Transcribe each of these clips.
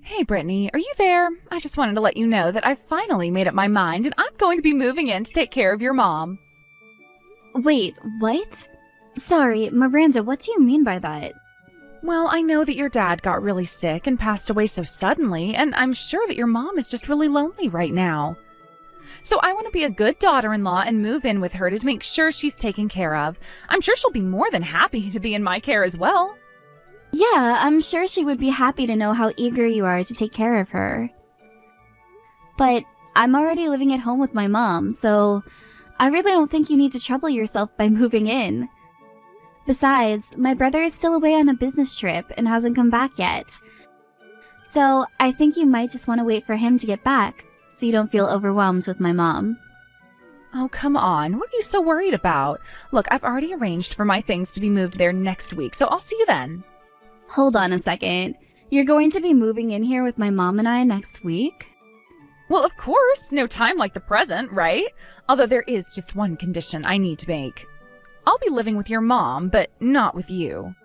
Hey Brittany, are you there? I just wanted to let you know that I've finally made up my mind and I'm going to be moving in to take care of your mom. Wait, what? Sorry, Miranda, what do you mean by that? Well, I know that your dad got really sick and passed away so suddenly, and I'm sure that your mom is just really lonely right now. So I want to be a good daughter-in-law and move in with her to make sure she's taken care of. I'm sure she'll be more than happy to be in my care as well. Yeah, I'm sure she would be happy to know how eager you are to take care of her. But I'm already living at home with my mom, so I really don't think you need to trouble yourself by moving in. Besides, my brother is still away on a business trip and hasn't come back yet. So I think you might just want to wait for him to get back, so you don't feel overwhelmed with my mom. Oh, come on. What are you so worried about? Look, I've already arranged for my things to be moved there next week, so I'll see you then. Hold on a second. You're going to be moving in here with my mom and I next week? Well, of course. No time like the present, right? Although there is just one condition I need to make. I'll be living with your mom, but not with you.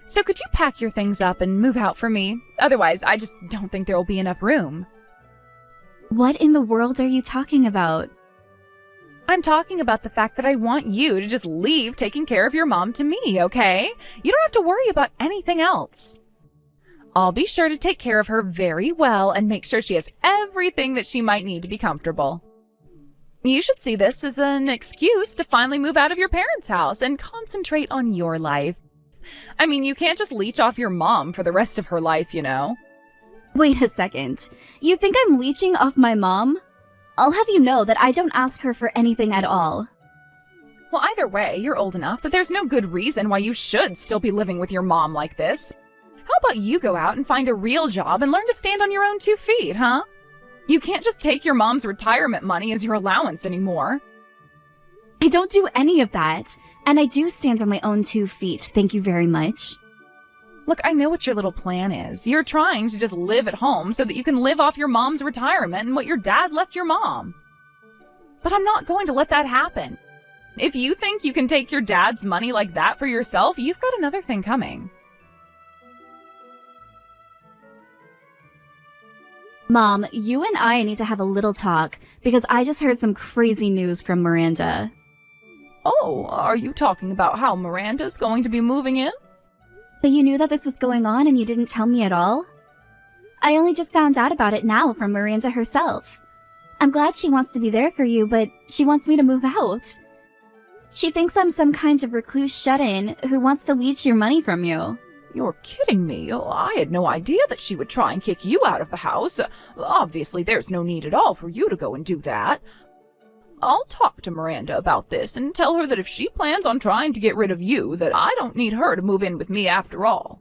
So could you pack your things up and move out for me? Otherwise, I just don't think there will be enough room. What in the world are you talking about? I'm talking about the fact that I want you to just leave taking care of your mom to me, okay? You don't have to worry about anything else. I'll be sure to take care of her very well and make sure she has everything that she might need to be comfortable. You should see this as an excuse to finally move out of your parents' house and concentrate on your life. I mean, you can't just leech off your mom for the rest of her life, you know? Wait a second. You think I'm leeching off my mom? I'll have you know that I don't ask her for anything at all. Well, either way, you're old enough that there's no good reason why you should still be living with your mom like this. How about you go out and find a real job and learn to stand on your own 2 feet, huh? You can't just take your mom's retirement money as your allowance anymore. I don't do any of that, and I do stand on my own 2 feet, thank you very much. Look, I know what your little plan is. You're trying to just live at home so that you can live off your mom's retirement and what your dad left your mom. But I'm not going to let that happen. If you think you can take your dad's money like that for yourself, you've got another thing coming. Mom, you and I need to have a little talk, because I just heard some crazy news from Miranda. Oh, are you talking about how Miranda's going to be moving in? But you knew that this was going on and you didn't tell me at all? I only just found out about it now from Miranda herself. I'm glad she wants to be there for you, but she wants me to move out. She thinks I'm some kind of recluse shut-in who wants to leech your money from you. You're kidding me. Oh, I had no idea that she would try and kick you out of the house. Obviously, there's no need at all for you to go and do that. I'll talk to Miranda about this and tell her that if she plans on trying to get rid of you, that I don't need her to move in with me after all.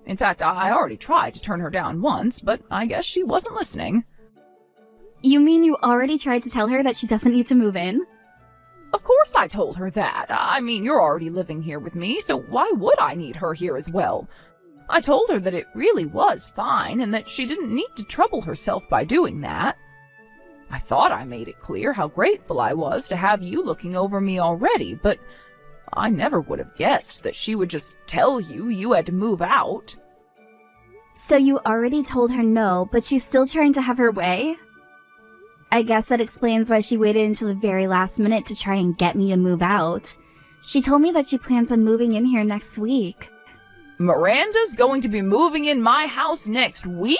In fact, I already tried to turn her down once, but I guess she wasn't listening. You mean you already tried to tell her that she doesn't need to move in? Of course I told her that. I mean, you're already living here with me, so why would I need her here as well? I told her that it really was fine and that she didn't need to trouble herself by doing that. I thought I made it clear how grateful I was to have you looking over me already, but I never would have guessed that she would just tell you had to move out. So you already told her no, but she's still trying to have her way? I guess that explains why she waited until the very last minute to try and get me to move out. She told me that she plans on moving in here next week. Miranda's going to be moving in my house next week?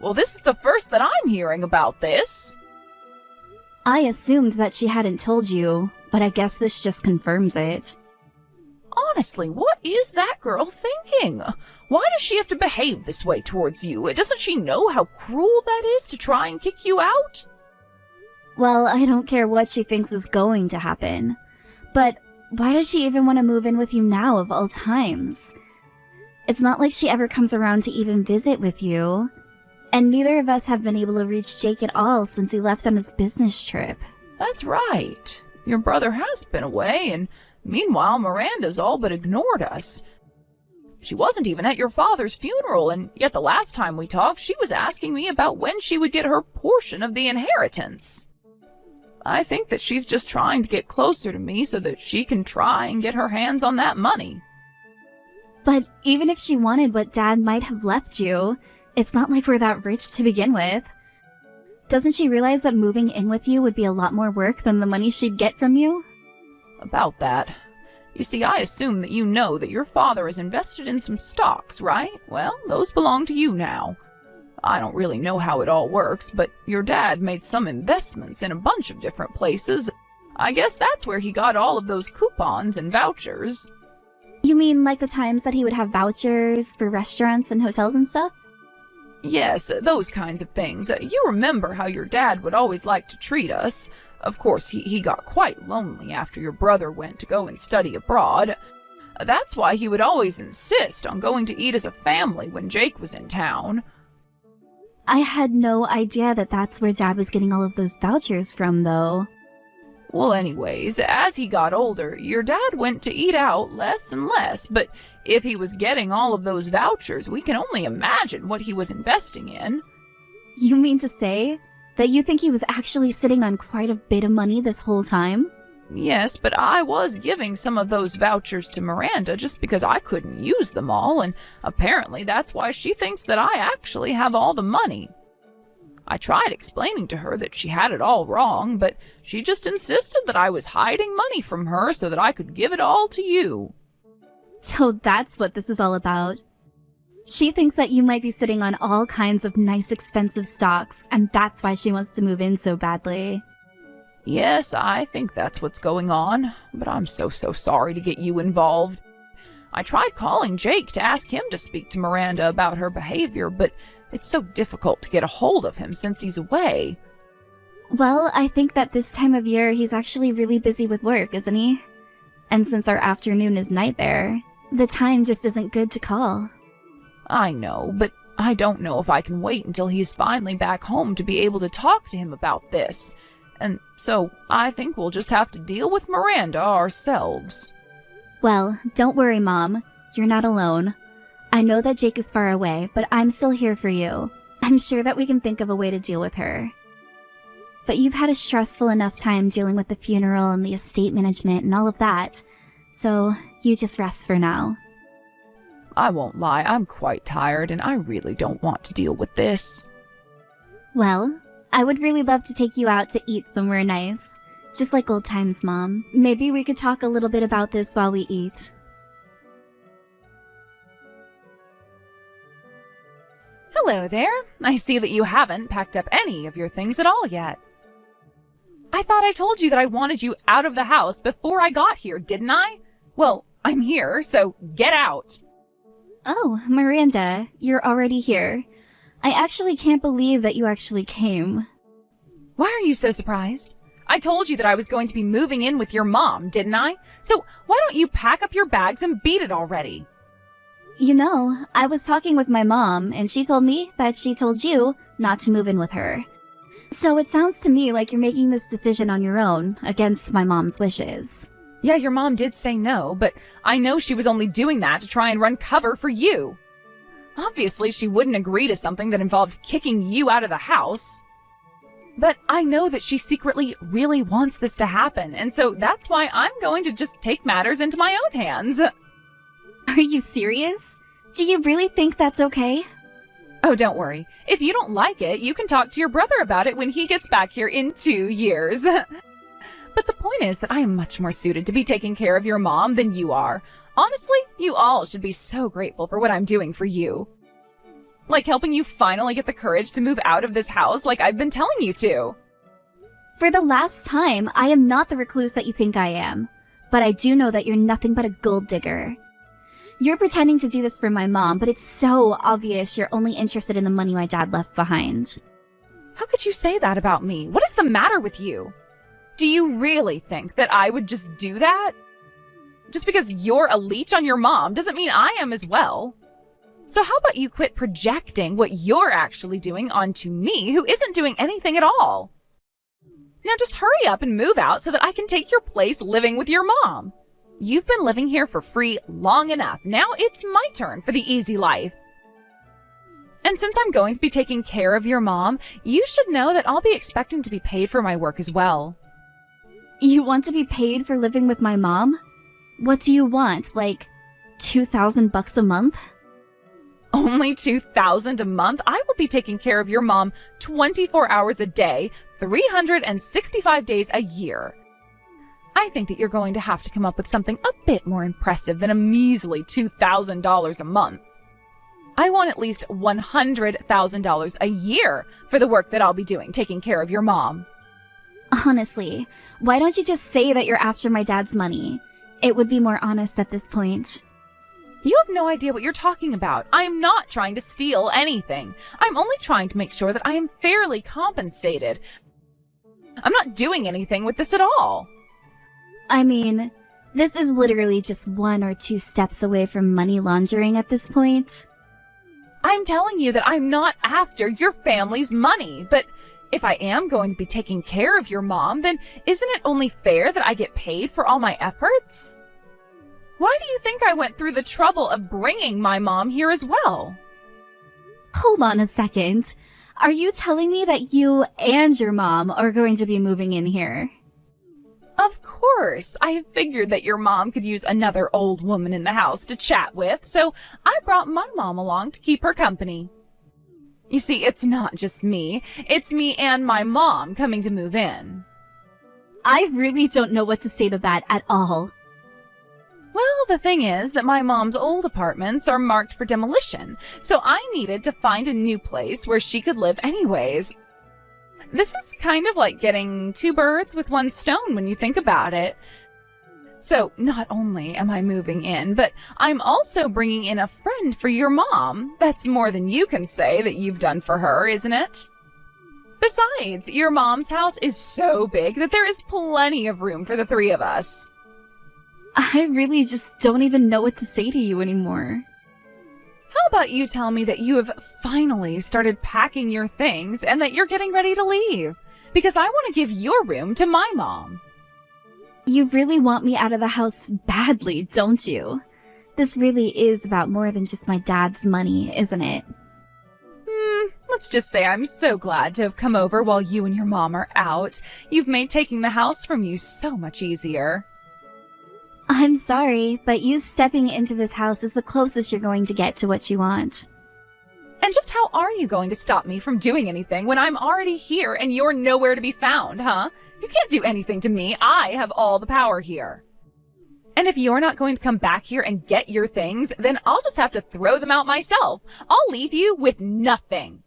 Well, this is the first that I'm hearing about this. I assumed that she hadn't told you, but I guess this just confirms it. Honestly, what is that girl thinking? Why does she have to behave this way towards you? Doesn't she know how cruel that is to try and kick you out? Well, I don't care what she thinks is going to happen. But why does she even want to move in with you now of all times? It's not like she ever comes around to even visit with you. And neither of us have been able to reach Jake at all since he left on his business trip. That's right. Your brother has been away, and meanwhile Miranda's all but ignored us. She wasn't even at your father's funeral, and yet the last time we talked, she was asking me about when she would get her portion of the inheritance. I think that she's just trying to get closer to me so that she can try and get her hands on that money. But even if she wanted what Dad might have left you, It's not like we're that rich to begin with. Doesn't she realize that moving in with you would be a lot more work than the money she'd get from you? About that. You see, I assume that you know that your father is invested in some stocks, right? Well, those belong to you now. I don't really know how it all works, but your dad made some investments in a bunch of different places. I guess that's where he got all of those coupons and vouchers. You mean like the times that he would have vouchers for restaurants and hotels and stuff? Yes, those kinds of things. You remember how your dad would always like to treat us. Of course, he got quite lonely after your brother went to go and study abroad. That's why he would always insist on going to eat as a family when Jake was in town. I had no idea that that's where Dad was getting all of those vouchers from, though. Well, anyways, as he got older, your dad went to eat out less and less, but if he was getting all of those vouchers, we can only imagine what he was investing in. You mean to say that you think he was actually sitting on quite a bit of money this whole time? Yes, but I was giving some of those vouchers to Miranda just because I couldn't use them all, and apparently that's why she thinks that I actually have all the money. I tried explaining to her that she had it all wrong, but she just insisted that I was hiding money from her so that I could give it all to you. So that's what this is all about. She thinks that you might be sitting on all kinds of nice expensive stocks, and that's why she wants to move in so badly. Yes, I think that's what's going on, but I'm so sorry to get you involved. I tried calling Jake to ask him to speak to Miranda about her behavior, but it's so difficult to get a hold of him since he's away. Well, I think that this time of year he's actually really busy with work, isn't he? And since our afternoon is night there, the time just isn't good to call. I know, but I don't know if I can wait until he's finally back home to be able to talk to him about this. And so I think we'll just have to deal with Miranda ourselves. Well, don't worry, Mom. You're not alone. I know that Jake is far away, but I'm still here for you. I'm sure that we can think of a way to deal with her. But you've had a stressful enough time dealing with the funeral and the estate management and all of that, so you just rest for now. I won't lie, I'm quite tired and I really don't want to deal with this. Well, I would really love to take you out to eat somewhere nice. Just like old times, Mom. Maybe we could talk a little bit about this while we eat. Hello there. I see that you haven't packed up any of your things at all yet. I thought I told you that I wanted you out of the house before I got here, didn't I? Well, I'm here, so get out. Oh, Miranda, you're already here. I actually can't believe that you actually came. Why are you so surprised? I told you that I was going to be moving in with your mom, didn't I? So why don't you pack up your bags and beat it already? You know, I was talking with my mom, and she told me that she told you not to move in with her. So it sounds to me like you're making this decision on your own, against my mom's wishes. Yeah, your mom did say no, but I know she was only doing that to try and run cover for you. Obviously, she wouldn't agree to something that involved kicking you out of the house. But I know that she secretly really wants this to happen, and so that's why I'm going to just take matters into my own hands. Are you serious? Do you really think that's okay? Oh, don't worry. If you don't like it, you can talk to your brother about it when he gets back here in 2 years. But the point is that I am much more suited to be taking care of your mom than you are. Honestly, you all should be so grateful for what I'm doing for you. Like helping you finally get the courage to move out of this house like I've been telling you to. For the last time, I am not the recluse that you think I am. But I do know that you're nothing but a gold digger. You're pretending to do this for my mom, but it's so obvious you're only interested in the money my dad left behind. How could you say that about me? What is the matter with you? Do you really think that I would just do that? Just because you're a leech on your mom doesn't mean I am as well. So how about you quit projecting what you're actually doing onto me, who isn't doing anything at all? Now just hurry up and move out so that I can take your place living with your mom. You've been living here for free long enough. Now it's my turn for the easy life. And since I'm going to be taking care of your mom, you should know that I'll be expecting to be paid for my work as well. You want to be paid for living with my mom? What do you want, like $2,000 a month? Only $2,000 a month? I will be taking care of your mom 24 hours a day, 365 days a year. I think that you're going to have to come up with something a bit more impressive than a measly $2,000 a month. I want at least $100,000 a year for the work that I'll be doing taking care of your mom. Honestly, why don't you just say that you're after my dad's money? It would be more honest at this point. You have no idea what you're talking about. I am not trying to steal anything. I'm only trying to make sure that I am fairly compensated. I'm not doing anything with this at all. I mean, this is literally just 1 or 2 steps away from money laundering at this point. I'm telling you that I'm not after your family's money, but if I am going to be taking care of your mom, then isn't it only fair that I get paid for all my efforts? Why do you think I went through the trouble of bringing my mom here as well? Hold on a second. Are you telling me that you and your mom are going to be moving in here? Of course. I figured that your mom could use another old woman in the house to chat with, so I brought my mom along to keep her company. You see, it's not just me. It's me and my mom coming to move in. I really don't know what to say to that at all. Well, the thing is that my mom's old apartments are marked for demolition, so I needed to find a new place where she could live anyways. This is kind of like getting 2 birds with 1 stone when you think about it. So not only am I moving in, but I'm also bringing in a friend for your mom. That's more than you can say that you've done for her, isn't it? Besides, your mom's house is so big that there is plenty of room for the 3 of us. I really just don't even know what to say to you anymore. How about you tell me that you have finally started packing your things and that you're getting ready to leave? Because I want to give your room to my mom. You really want me out of the house badly, don't you? This really is about more than just my dad's money, isn't it? Let's just say I'm so glad to have come over while you and your mom are out. You've made taking the house from you so much easier. I'm sorry, but you stepping into this house is the closest you're going to get to what you want. And just how are you going to stop me from doing anything when I'm already here and you're nowhere to be found, huh? You can't do anything to me. I have all the power here. And if you're not going to come back here and get your things, then I'll just have to throw them out myself. I'll leave you with nothing.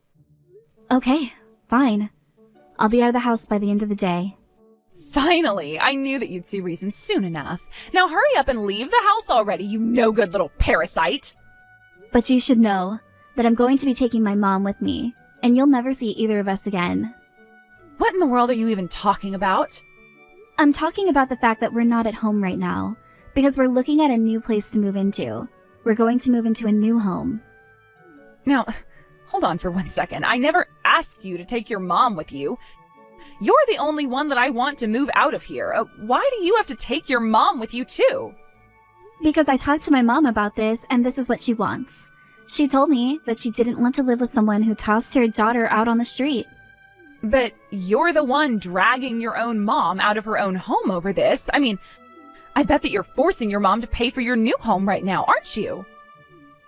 Okay, fine. I'll be out of the house by the end of the day. Finally, I knew that you'd see reason soon enough. Now hurry up and leave the house already, you no-good little parasite. But you should know that I'm going to be taking my mom with me, and you'll never see either of us again. What in the world are you even talking about? I'm talking about the fact that we're not at home right now, because we're looking at a new place to move into. We're going to move into a new home. Now, hold on for 1 second. I never asked you to take your mom with you. You're the only one that I want to move out of here. Why do you have to take your mom with you too? Because I talked to my mom about this, and this is what she wants. She told me that she didn't want to live with someone who tossed her daughter out on the street. But you're the one dragging your own mom out of her own home over this. I mean, I bet that you're forcing your mom to pay for your new home right now, aren't you?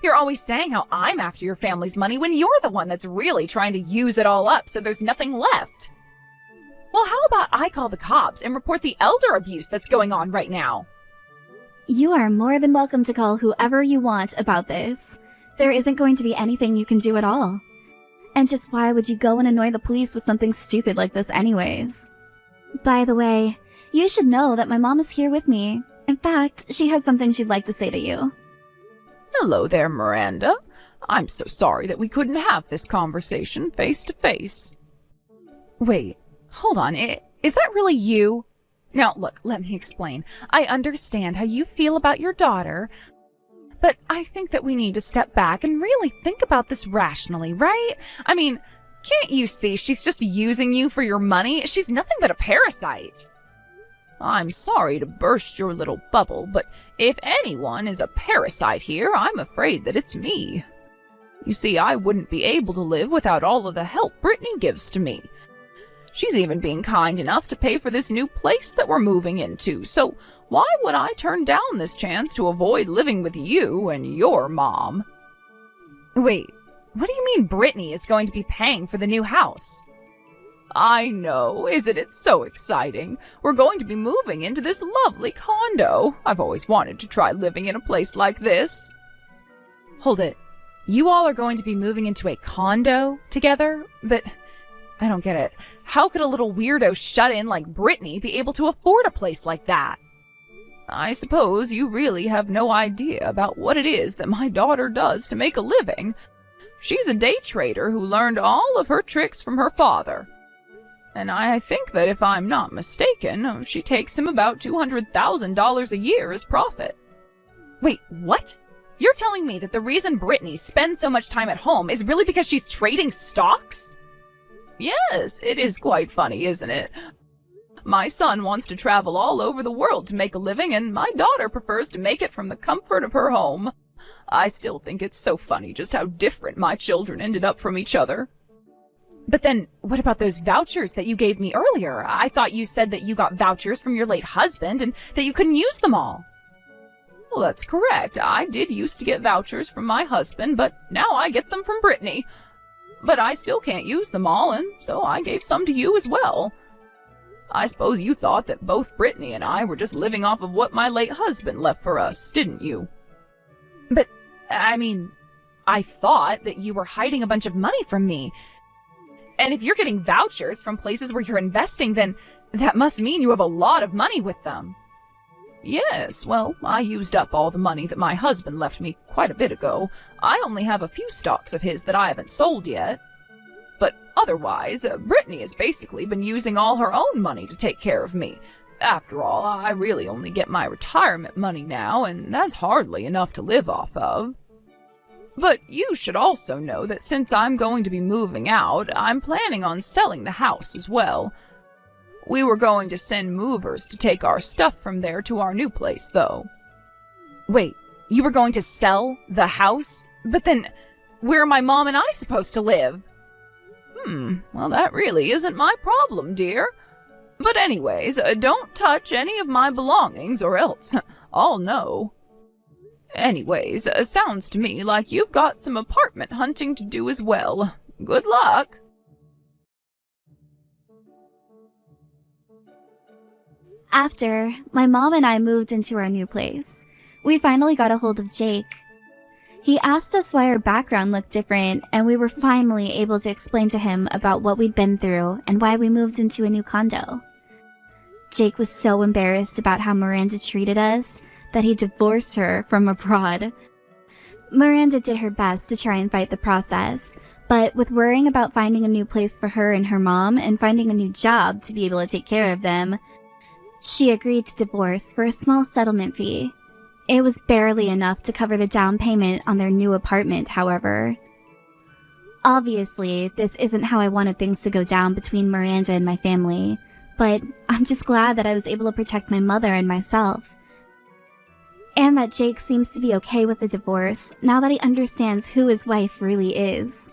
You're always saying how I'm after your family's money when you're the one that's really trying to use it all up so there's nothing left. Well, how about I call the cops and report the elder abuse that's going on right now? You are more than welcome to call whoever you want about this. There isn't going to be anything you can do at all. And just why would you go and annoy the police with something stupid like this anyways? By the way, you should know that my mom is here with me. In fact, she has something she'd like to say to you. Hello there, Miranda. I'm so sorry that we couldn't have this conversation face to face. Wait. Hold on, is that really you? Now, look, let me explain. I understand how you feel about your daughter, but I think that we need to step back and really think about this rationally, right? I mean, can't you see she's just using you for your money? She's nothing but a parasite. I'm sorry to burst your little bubble, but if anyone is a parasite here, I'm afraid that it's me. You see, I wouldn't be able to live without all of the help Brittany gives to me. She's even being kind enough to pay for this new place that we're moving into, so why would I turn down this chance to avoid living with you and your mom? Wait, what do you mean Brittany is going to be paying for the new house? I know, isn't it so exciting? We're going to be moving into this lovely condo. I've always wanted to try living in a place like this. Hold it. You all are going to be moving into a condo together? But I don't get it. How could a little weirdo shut-in like Brittany be able to afford a place like that? I suppose you really have no idea about what it is that my daughter does to make a living. She's a day trader who learned all of her tricks from her father. And I think that if I'm not mistaken, she takes him about $200,000 a year as profit. Wait, what? You're telling me that the reason Brittany spends so much time at home is really because she's trading stocks? Yes, it is quite funny, isn't it? My son wants to travel all over the world to make a living, and my daughter prefers to make it from the comfort of her home. I still think it's so funny just how different my children ended up from each other. But then, what about those vouchers that you gave me earlier? I thought you said that you got vouchers from your late husband and that you couldn't use them all. Well, that's correct. I did used to get vouchers from my husband, but now I get them from Brittany. But I still can't use them all, and so I gave some to you as well. I suppose you thought that both Brittany and I were just living off of what my late husband left for us, didn't you? But, I thought that you were hiding a bunch of money from me. And if you're getting vouchers from places where you're investing, then that must mean you have a lot of money with them. Yes, well, I used up all the money that my husband left me quite a bit ago. I only have a few stocks of his that I haven't sold yet. But otherwise, Brittany has basically been using all her own money to take care of me. After all, I really only get my retirement money now, and that's hardly enough to live off of. But you should also know that since I'm going to be moving out, I'm planning on selling the house as well. We were going to send movers to take our stuff from there to our new place, though. Wait, you were going to sell the house? But then, where are my mom and I supposed to live? Well, that really isn't my problem, dear. But anyways, don't touch any of my belongings or else I'll know. Anyways, sounds to me like you've got some apartment hunting to do as well. Good luck. After, my mom and I moved into our new place. We finally got a hold of Jake. He asked us why our background looked different, and we were finally able to explain to him about what we'd been through and why we moved into a new condo. Jake was so embarrassed about how Miranda treated us that he divorced her from abroad. Miranda did her best to try and fight the process, but with worrying about finding a new place for her and her mom and finding a new job to be able to take care of them, she agreed to divorce for a small settlement fee. It was barely enough to cover the down payment on their new apartment, however. Obviously, this isn't how I wanted things to go down between Miranda and my family, but I'm just glad that I was able to protect my mother and myself. And that Jake seems to be okay with the divorce now that he understands who his wife really is.